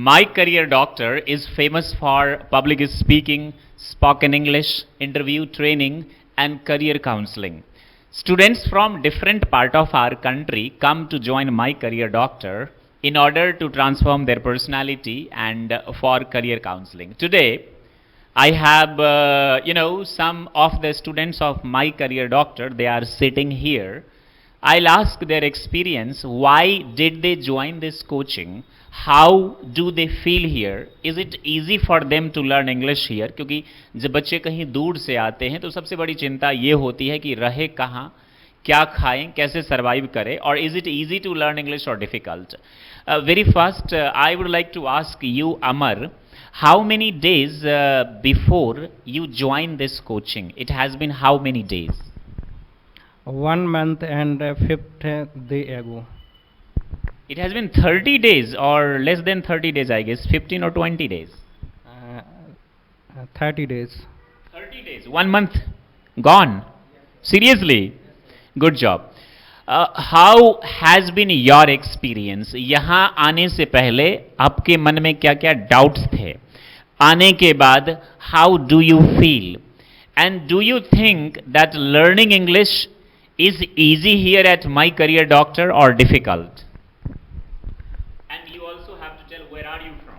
My Career Doctor is famous for public speaking, spoken English, interview training, and career counseling. Students from different part of our country come to join My Career Doctor in order to transform their personality and for career counseling. Today, I have, some of the students of My Career Doctor, they are sitting here. I'll ask their experience. Why did they join this coaching? How do they feel here? Is it easy for them to learn English here? क्योंकि जब बच्चे कहीं दूर से आते हैं तो सबसे बड़ी चिंता ये होती है कि रहे कहाँ, क्या खाएं, कैसे सर्वाइव करें, और is it easy to learn English or difficult? Very first, I would like to ask you, Amar, how many days before you joined this coaching? It has been how many days? 1 month and 5th day ago. It has been 30 days or less than 30 days, I guess, 15 or 20 days. 30 days. 30 days, 1 month gone. Seriously? Good job. How has been your experience? यहाँ आने से पहले आपके मन में क्या क्या doubts थे? आने के बाद how do you feel? And do you think that learning English is easy here at My Career Doctor or difficult? And you also have to tell where are you from?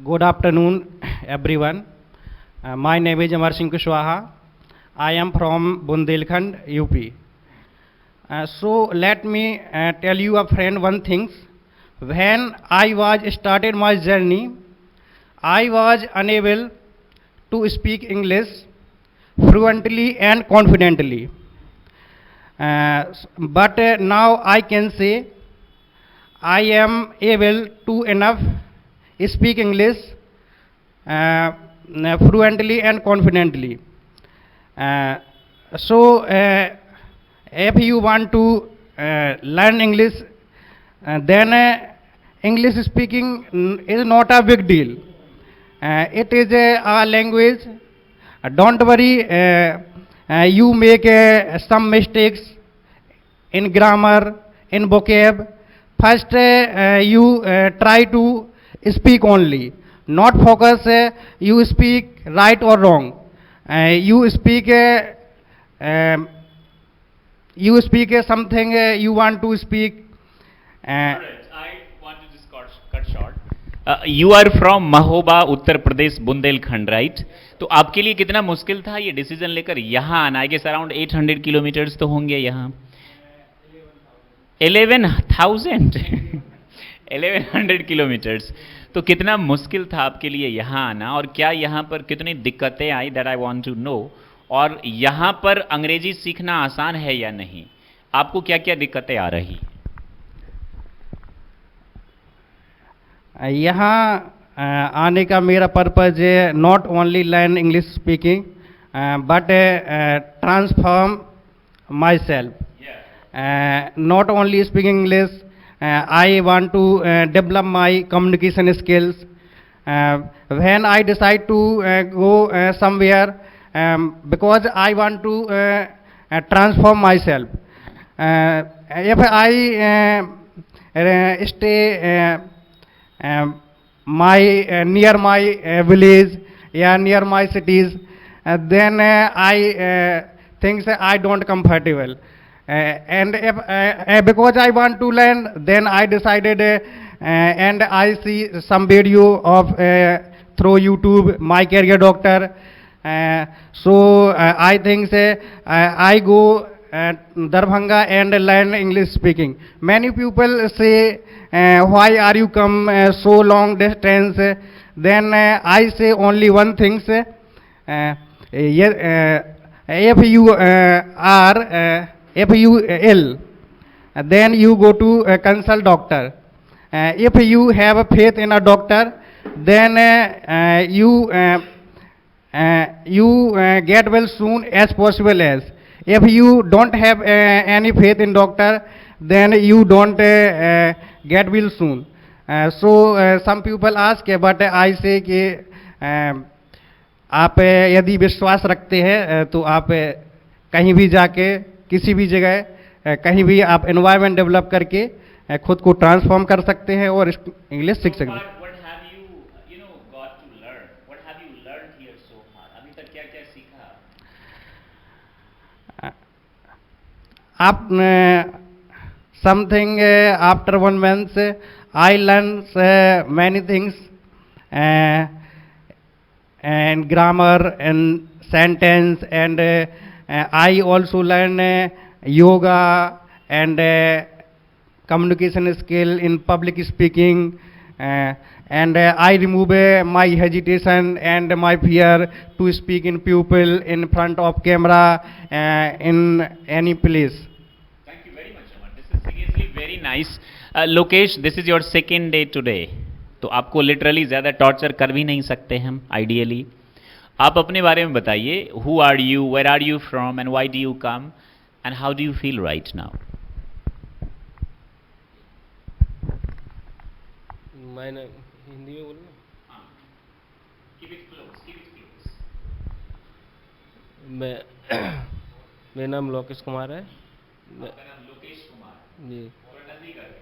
Good afternoon, everyone. My name is Amar Singh Kushwaha. I am from Bundelkhand, UP. So let me tell you a friend one thing. When I was started my journey, I was unable to speak English fluently and confidently. But now I can say I am able to enough speak English fluently and confidently. So if you want to learn English, then English speaking is not a big deal. It is a language. Don't worry, you make some mistakes in grammar, in vocab. First, you try to speak only, not focus you speak right or wrong. You speak something you want to speak. Alright, I want to just cut short. You are from Mahoba, Uttar Pradesh, Bundelkhand, right? तो आपके लिए कितना मुश्किल था ये decision लेकर यहाँ आना? आई गेस अराउंड 800 किलोमीटर्स तो होंगे यहाँ. 11,000 1100 किलोमीटर्स. तो कितना मुश्किल था आपके लिए यहाँ आना, और क्या यहाँ पर कितनी दिक्कतें आई, that I want to know. और यहाँ पर अंग्रेजी सीखना आसान है या नहीं? आपको क्या क्या दिक्कतें आ रही? यहाँ आने का मेरा पर्पज है not only learn English speaking but transform my self. Not only speaking English, I want to develop my communication skills. When I decide to go somewhere, because I want to transform myself. If I stay near my village, near my cities, then I think I don't comfortable. And if, because I want to learn, then I decided and I see some video of through YouTube, My Career Doctor. So I think I go Darbhanga and learn English speaking. Many people say, why are you come so long distance? Then I say only one thing. If you are if you ill, then you go to consult doctor. If you have a faith in a doctor, then you get well soon as possible as. If you don't have any faith in doctor, then you don't get well soon. So some people ask, but I say कि आप यदि विश्वास रखते हैं तो आप कहीं भी जाके किसी भी जगह कहीं भी आप एनवायरनमेंट डेवलप करके खुद को ट्रांसफॉर्म कर सकते हैं और इंग्लिश सीख सकते हैं। What have you, got to learn? What have you learned here so far? अभी तक क्या क्या सीखा? आप something after 1 month I learned many things and grammar and sentence and I also learn yoga and communication skill in public speaking and I remove my hesitation and my fear to speak in people in front of camera in any place. Thank you very much, Aman. This is seriously very nice. Lokesh, this is your second day today. तो आपको literally ज़्यादा torture कर भी नहीं सकते हम ideally. आप अपने बारे में बताइए. Who are you, where are you from and why do you come and how do you feel right now? मैंने हिंदी में बोलना. हाँ. Keep it close, keep it close. मेरा नाम लोकेश कुमार है. आपका नाम लोकेश कुमार जी. और अलीगढ़.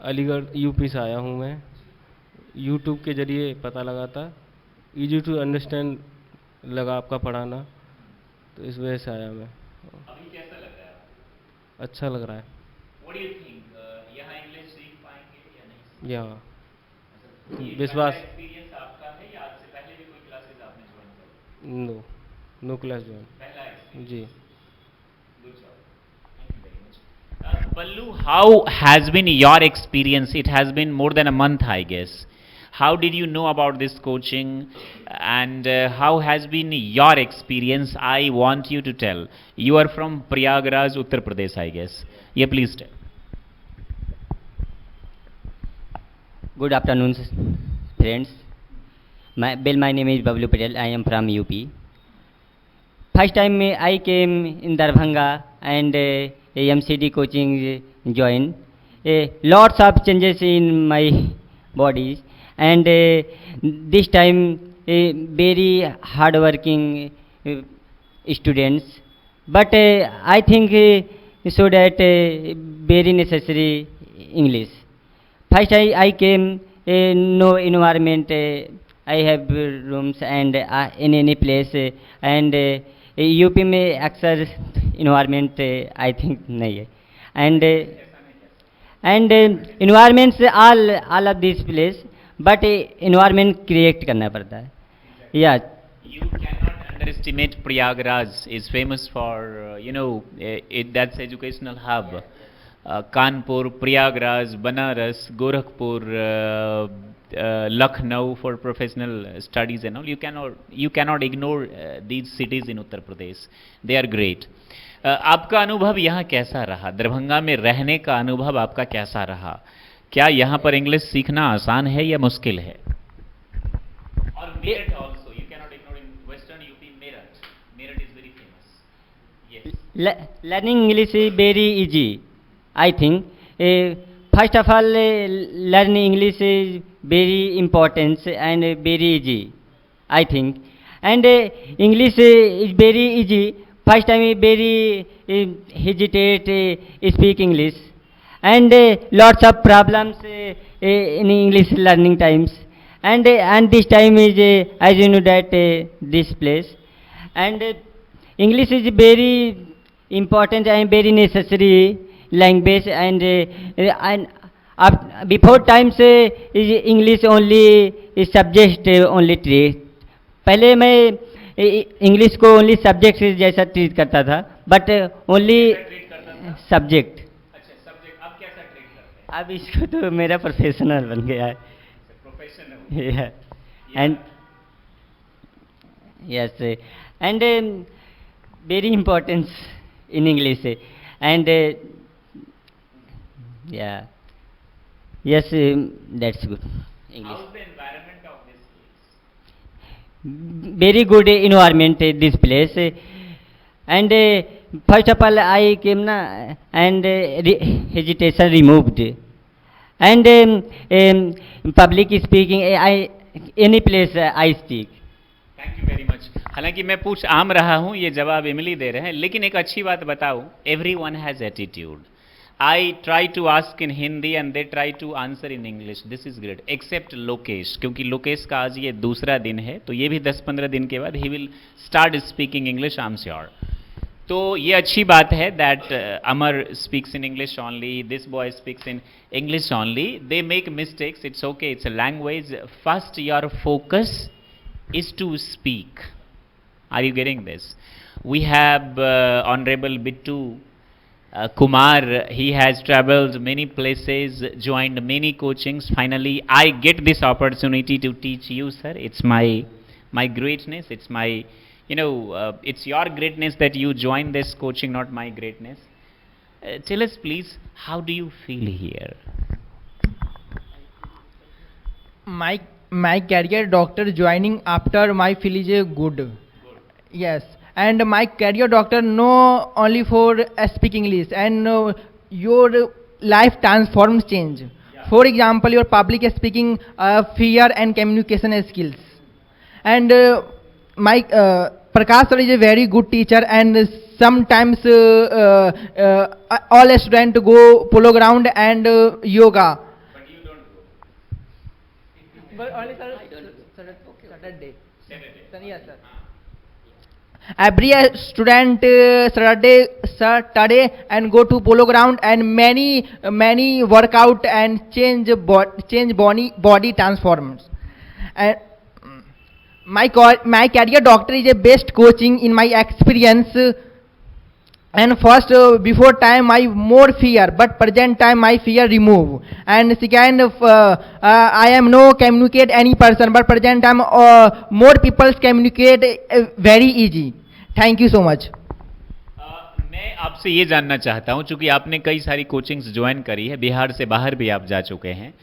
अलीगढ़ यूपी से आया हूँ मैं. यूट्यूब के जरिए पता लगा था. इजी टू अंडरस्टैंड लगा आपका पढ़ाना, तो इस वजह से आया मैं. अभी कैसा लग रहा है? अच्छा लग रहा है. What do you think? यहाँ इंग्लिश सीख पाएंगे या नहीं? यहाँ ये विश्वास. पहला एक्सपीरियंस आपका है या आज से पहले भी कोई क्लासेस आपने ज्वाइन करी? No class join. पहला एक्सपीरियंस. जी. Good job. Thank you very much. Ballu, how has been your experience? It has been more than a month, I guess. How did you know about this coaching and how has been your experience? I want you to tell. You are from Prayagraj, Uttar Pradesh, I guess. Yeah, please tell. Good afternoon, friends. My name is Bablu Patel. I am from UP. First time I came in Darbhanga and MCD coaching joined. Lots of changes in my body and this time very hardworking students. But I think so that very necessary English. First I came, no environment, I have rooms and in any place and UP में अक्सर environment I think नहीं है and environments all of this place but environment create करना पड़ता है. या You cannot underestimate Prayagraj is famous for, that's educational hub. Kanpur, Prayagraj, Banaras, Gorakhpur, Lucknow for professional studies and all. You cannot ignore these cities in Uttar Pradesh. They are great. आपका अनुभव यहाँ कैसा रहा? दरभंगा में रहने का अनुभव आपका कैसा रहा? क्या यहाँ पर इंग्लिश सीखना आसान है या मुश्किल है? और Meerut also, you cannot ignore in Western UP, Meerut. Meerut is very famous. Yes. learning English is very easy, I think. First of all, learning English is very important and very easy, I think. And English is very easy. First time very hesitate speak English and lots of problems in English learning times. And this time is as you know that this place and English is very important and very necessary language and before times is English only is subject only treat. पहले मैं English को only subject जैसा treat करता था but only subject. अच्छा, subject. अब कैसा treat करते हैं? अब इसको तो मेरा प्रोफेशनल बन गया है. Professional. And yes and very importance in English and yeah yes that's good English. How's the environment of this place? Very good environment this place and first of all I came na and hesitation removed and public speaking I any place I speak. Thank you very much. हालांकि मैं पूछ आम रहा हूँ, ये जवाब इमली दे रहे हैं, लेकिन एक अच्छी बात बताऊँ, every one has attitude. I try to ask in Hindi and they try to answer in English. This is great. Except Lokesh, क्योंकि लोकेश का आज ये दूसरा दिन है, तो ये भी 10-15 दिन के बाद he will start speaking English, I'm sure. तो ये अच्छी बात है that Amar speaks in English only, this boy speaks in English only. They make mistakes, it's okay, it's a language. First, your focus is to speak. Are you getting this? We have Honorable Bittu Kumar. He has traveled many places, joined many coachings. Finally, I get this opportunity to teach you, sir. It's my greatness. It's my, it's your greatness that you join this coaching, not my greatness. Tell us, please, how do you feel here? My career doctor joining after my feel is good. Yes, and my career doctor know only for speak English and your life transforms change. For example, your public speaking, fear and communication skills. And my Prakash sir is a very good teacher, and sometimes all students go polo ground and yoga. But you don't go. But only Saturday. Yes, sir. Every student Saturday and go to polo ground and many workout and change body transforms. And my career doctor is a best coaching in my experience. And first, before time I more fear, but present time my fear remove. And second, I am no communicate any person, but present time more people communicate very easy. Thank you so much. मैं आपसे ये जानना चाहता हूँ, चूंकि आपने कई सारी कोचिंग्स ज्वाइन करी है, बिहार से बाहर भी आप जा चुके हैं,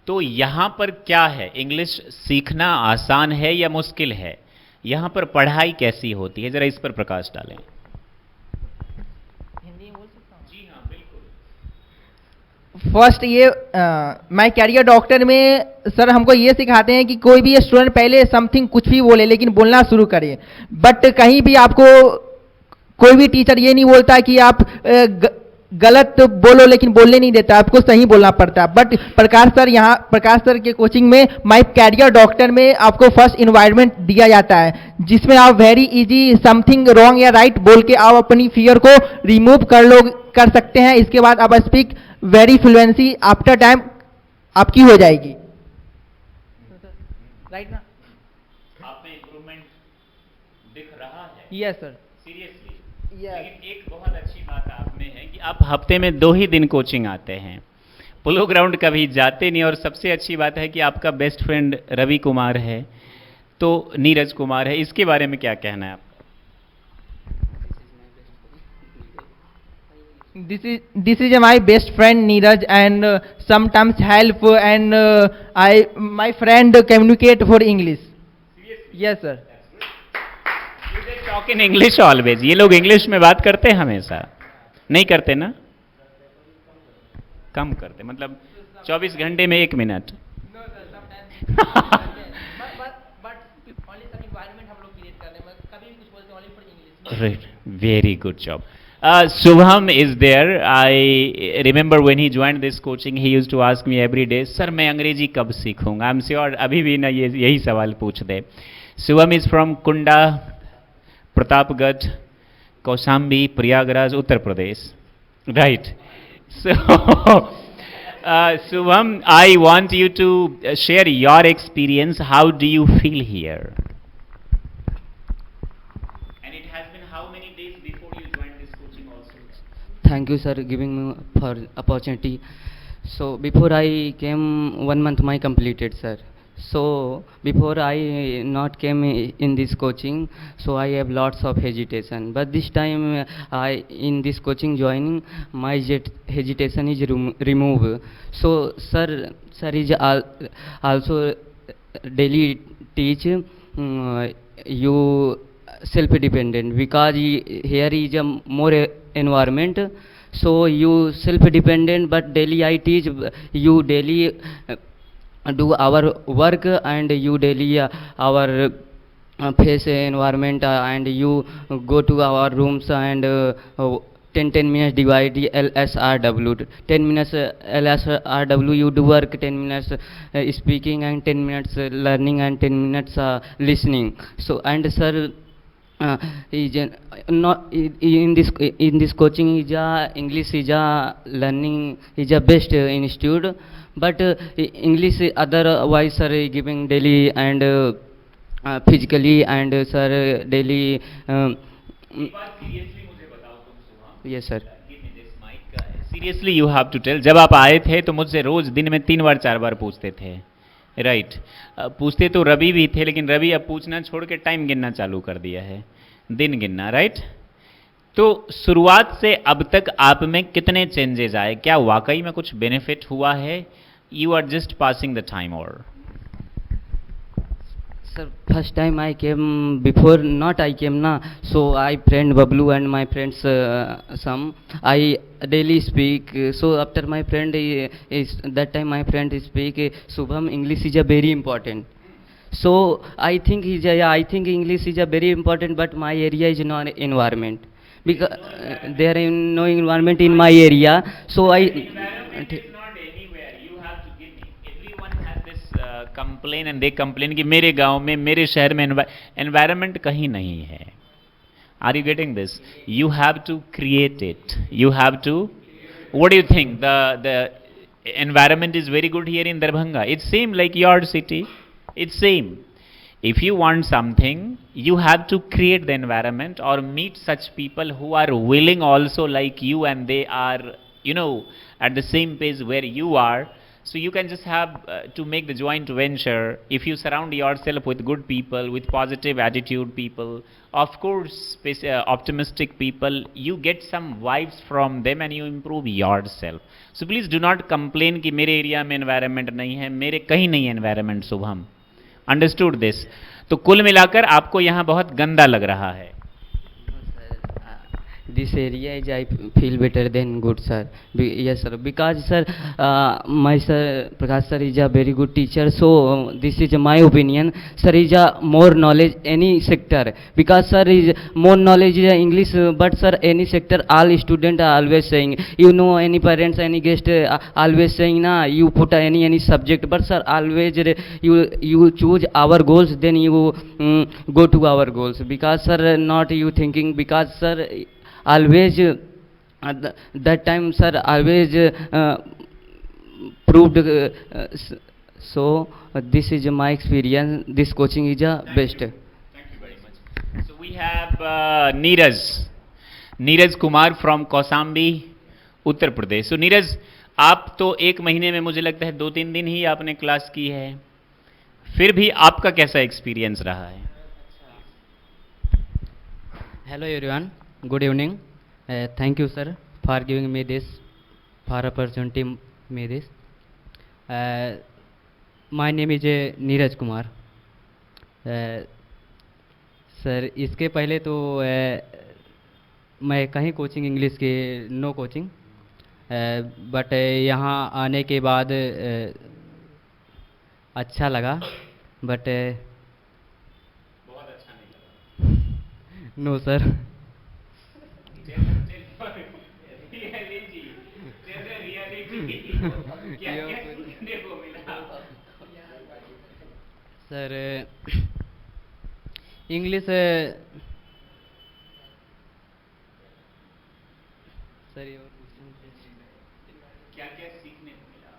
तो यहाँ पर क्या है, इंग्लिश सीखना आसान है या मुश्किल है? यहाँ पर पढ़ाई कैसी होती है, जरा इस पर प्रकाश डालें। जी हाँ, बिल्कुल। फर्स्ट ये मैं कैरियर डॉक्टर में सर हमको ये सिखाते हैं कि कोई भी स्टूडेंट पहले समथिंग कुछ भी बोले लेकिन बोलना शुरू करे, बट कहीं भी आपको कोई भी टीचर ये नहीं बोलता कि आप गलत बोलो लेकिन बोलने नहीं देता, आपको सही बोलना पड़ता है। बट प्रकाश सर के कोचिंग में माय कैरियर डॉक्टर में आपको फर्स्ट इन्वायरमेंट दिया जाता है जिसमें आप वेरी इजी समथिंग रॉन्ग या राइट बोल के आप अपनी फियर को रिमूव कर सकते हैं। इसके बाद आप speak very fluency after time आपकी हो जाएगी। राइट ना? आप में इंप्रूवमेंट दिख रहा है? Yes sir, seriously. लेकिन एक बहुत अच्छी बात आप में है कि आप हफ्ते में 2 ही दिन कोचिंग आते हैं, पोलो ग्राउंड कभी जाते नहीं, और सबसे अच्छी बात है कि आपका बेस्ट फ्रेंड रवि कुमार है, तो नीरज कुमार है, इसके बारे में क्या कहना है आपका? This is my best friend Neeraj, and sometimes help, and my friend communicate for English. Seriously? Yes sir. They talk in English always. ये लोग इंग्लिश में बात करते हैं हमेशा? नहीं करते ना? कम करते, मतलब 24 घंटे में 1 minute. No sir, sometimes. but only some environment हम लोग create कर रहे हैं, कभी भी कुछ बोलते हैं only for English. Right, very good job. Subham is there. I remember when he joined this coaching, he used to ask me every day, sir मैं अंग्रेजी कब सीखूंगा? I'm sure अभी भी ना यही सवाल पूछ दे। Subham is from Kunda, Pratapgarh, Kaushambi, Prayagraj, Uttar Pradesh. Right. So, Subham, I want you to share your experience. How do you feel here? And it has been how many days before you joined this coaching also? Thank you, sir, giving me for opportunity. So before I came 1 month my completed, sir. So before I not came in this coaching, so I have lots of hesitation. But this time I in this coaching joining, my hesitation is removed. So sir is also daily teach you self-dependent, because here is a more environment. So you self-dependent, but daily I teach you daily do our work, and you daily our face environment, and you go to our rooms and 10 minutes divide LSRW. 10 minutes LSRW you do work, 10 minutes speaking, and 10 minutes learning, and 10 minutes listening. So and sir, is not in this coaching is English is learning is best institute, but English otherwise sir giving daily and physically and sir daily. Yes sir. Seriously you have to tell. जब आप आए थे तो मुझसे रोज दिन में 3 बार 4 बार पूछते थे, राइट? पूछते तो रवि भी थे, लेकिन रवि अब पूछना छोड़ के टाइम गिनना चालू कर दिया है, दिन गिनना, राइट? तो शुरुआत से अब तक आप में कितने चेंजेस आए? क्या वाकई में कुछ बेनिफिट हुआ है? You are just passing the time? और Sir, first time I came, before not I came na, so I friend Bablu and my friends some I daily speak. So after my friend is that time my friend speak Subham, English is a very important. So I think I think English is a very important, but my area is not environment, because there is no environment in my area. So I complain and they complain कि मेरे गांव में, मेरे शहर में environment कहीं नहीं है. Are you getting this? You have to create it. You have to. What do you think? The environment is very good here in Darbhanga. It's same like your city. It's same. If you want something, you have to create the environment or meet such people who are willing also like you, and they are, you know, at the same pace where you are. So you can just have to make the joint venture. If you surround yourself with good people, with positive attitude people, of course optimistic people, you get some vibes from them and you improve yourself. So please do not complain कि मेरे area में environment नहीं है, मेरे कहीं नहीं है environment. Shubham, understood this? तो कुल मिलाकर आपको यहाँ बहुत गंदा लग रहा है. this area is I feel better than good sir. Yes sir, because sir my sir Prakash sir is a very good teacher, so this is my opinion. Sir is a more knowledge any sector, because sir is more knowledge is English, but sir any sector all student are always saying, you know, any parents any guest always saying na you put any subject, but sir always you choose our goals, then you go to our goals, because sir not you thinking, because sir always that time sir always proved so this is my experience. This coaching is best. Thank you very much. So we have Neeraj Kumar from Kausambi, Uttar Pradesh. So Neeraj, आप तो 1 महीने में मुझे लगता है 2-3 दिन ही आपने class की है, फिर भी आपका कैसा एक्सपीरियंस रहा है? Hello everyone, good evening. Thank you sir for giving me this, for opportunity me this. My name is Neeraj Kumar. Sir इसके पहले तो मैं कहीं कोचिंग इंग्लिश के नो कोचिंग, बट यहाँ आने के बाद अच्छा लगा, बट बहुत अच्छा नहीं लगा. No sir. Sir English sir क्या क्या सीखने को मिला?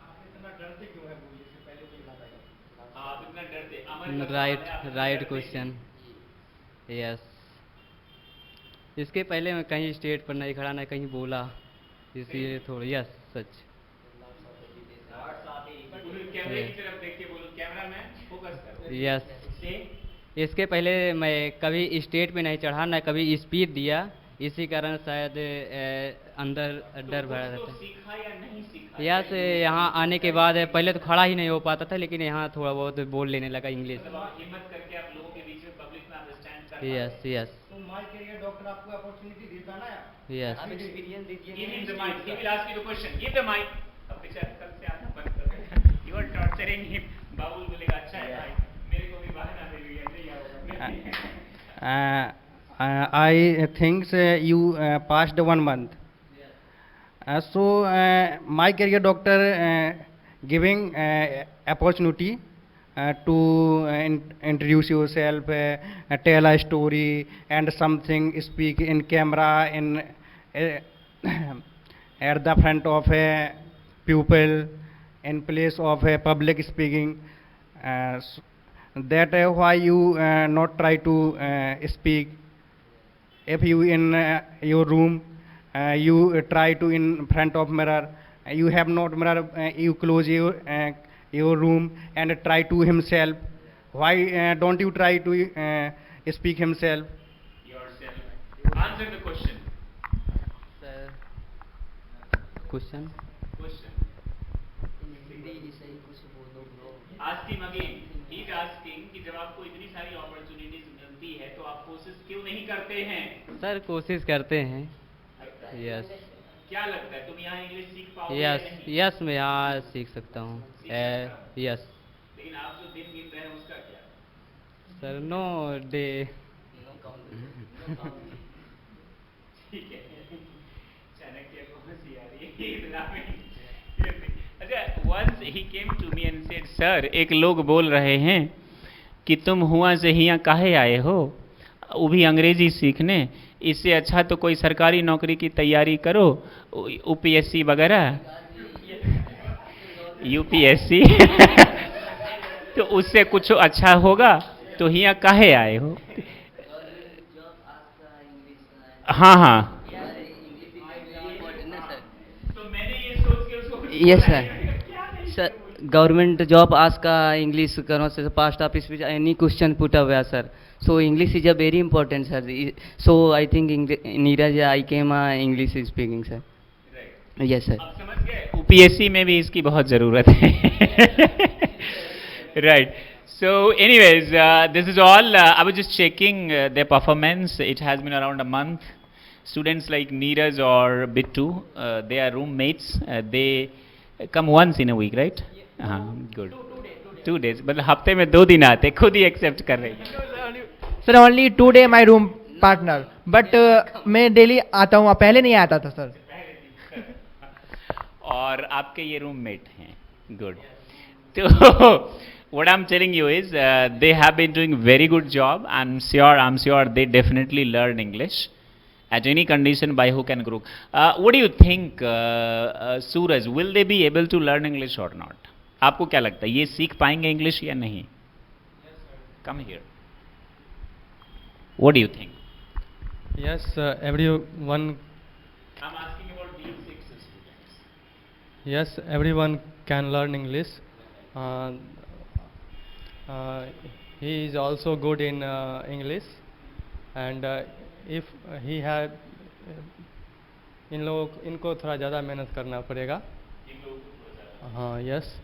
आप इतना डरते क्यों है बोलने से पहले? तो बताइए आप इतना डरते. Right question. यस, इसके पहले मैं कहीं स्टेज पर नहीं खड़ा, नहीं कहीं बोला, इसलिए थोड़ा. यस सच. कैमरे की तरफ देख के बोलो, कैमरा में फोकस करो. यस, इसके पहले मैं कभी स्टेज पे नहीं चढ़ा, ना कभी स्पीच दिया, इसी कारण शायद अंदर डर भरा रहता है. सीखा या नहीं सीखा? यस, यहाँ आने के बाद पहले तो खड़ा ही नहीं हो पाता था, लेकिन यहाँ थोड़ा बहुत बोल लेने लगा इंग्लिश. हिम्मत करके आप लोगों के बीच में पब्लिक में अंडरस्टैंड कर. Yes yes. तो माय करियर डॉक्टर आपको अपॉर्चुनिटी देता ना. यस. आप एक्सपीरियंस दीजिए. Give him the mic. He will ask you the question. Give the mic. अब बेचारा कल से आना बंद कर देगा. You are torturing him. Babul बोलेगा अच्छा है भाई, मेरे को भी बहाना दे दिया, नहीं आओगे. I think you passed 1 month. So my career doctor giving opportunity to introduce yourself, tell a story and something, speak in camera in at the front of a pupil in place of a public speaking. That why you not try to speak. If you in your room, you try to in front of mirror, you have not mirror, you close your room and try to himself. Why don't you try to speak himself? Yourself. Answer the question. Sir, question. Question. Ask him again. He's asking कि जब आपको इतनी सारी opportunities मिलती है तो आप कोशिश क्यों नहीं करते हैं? सर कोशिश करते हैं. यस. क्या लगता है तुम यहाँ इंग्लिश सीख पाओगे? यस. यस मैं यहाँ सीख सकता हूँ. यस. लेकिन आप जो दिन गिन रहे हैं उसका क्या? Sir no day. ठीक है. चाणक्य को हंसी आ रही है इतना में. अच्छा, once he came to me and said, sir, एक लोग बोल रहे हैं कि तुम हुआ से यहाँ काहे आए हो, वो भी अंग्रेजी सीखने, इससे अच्छा तो कोई सरकारी नौकरी की तैयारी करो, यूपीएससी वगैरह, यूपीएससी तो उससे कुछ अच्छा होगा, तो यहाँ काहे आए हो? हाँ हाँ. तो मैंने ये सोच के उसको यस सर. गवर्नमेंट जॉब आज का इंग्लिश करो सर. पास्ट ऑफिस में एनी क्वेश्चन पुट हुआ sir. So English is a very important sir. So I think Neeraj I came English speaking sir. Yes sir. आप समझ गए? यूपीएससी में भी इसकी बहुत ज़रूरत है. Right. So anyways, this is all. I was just checking their performance. It has been around a month. Students like Neeraj or Bittu, they are roommates. They come once in a week, right? Good. 2 days. मतलब हफ्ते में 2 दिन आते, खुद ही accept कर रहे हैं. Sir only 2 day my room partner, but मैं डेली आता हूँ, पहले नहीं आता था सर. और आपके ये रूममेट हैं. गुड. तो what I'm telling you is they have been doing very good job. I'm sure they definitely learn English at any condition by hook and crook. What do you think, Suraj? Will they be able to learn English or not? आपको क्या लगता है, ये सीख पाएंगे English या नहीं? Come here. What do you think? Yes, everyone. I'm asking about these 6 students. Yes, everyone can learn English. He is also good in English, and if he had इनको थोड़ा ज़्यादा मेहनत करना पड़ेगा. हाँ. यस.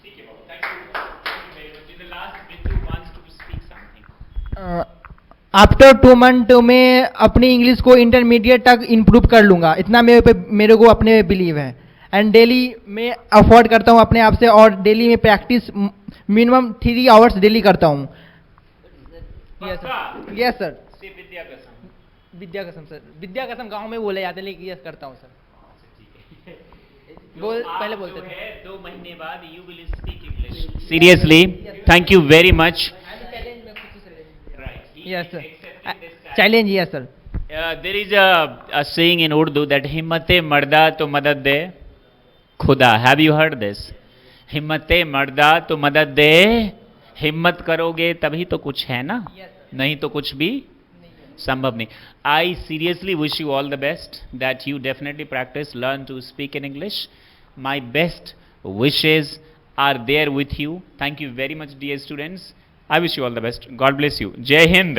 ठीक है बाबू. Thank you very much. In the last, Bittu wants to speak something. After 2 month में अपनी इंग्लिश को इंटरमीडिएट तक इम्प्रूव कर लूँगा, इतना मेरे को अपने में बिलीव है. एंड डेली मैं अफोर्ड करता हूँ अपने आप से, और डेली में प्रैक्टिस मिनिमम 3 आवर्स डेली करता हूँ. Yes sir. विद्या कसम सर. विद्या कसम गाँव में बोले जाते हैं, लेकिन यस करता हूँ सर. पहले बोलते थे 2 महीने बाद you will speak English. Seriously, thank you very much. Yes sir. Challenge. Yes sir. There is a saying in Urdu that हिम्मते मर्दा तो मदद दे खुदा. Have you heard this? हिम्मते मर्दा तो मदद दे. हिम्मत करोगे तभी तो कुछ है ना, नहीं तो कुछ भी संभव नहीं. I seriously wish you all the best, that you definitely practice, learn to speak in English. My best wishes are there with you. Thank you very much, dear students. I wish you all the best. God bless you. Jai Hind.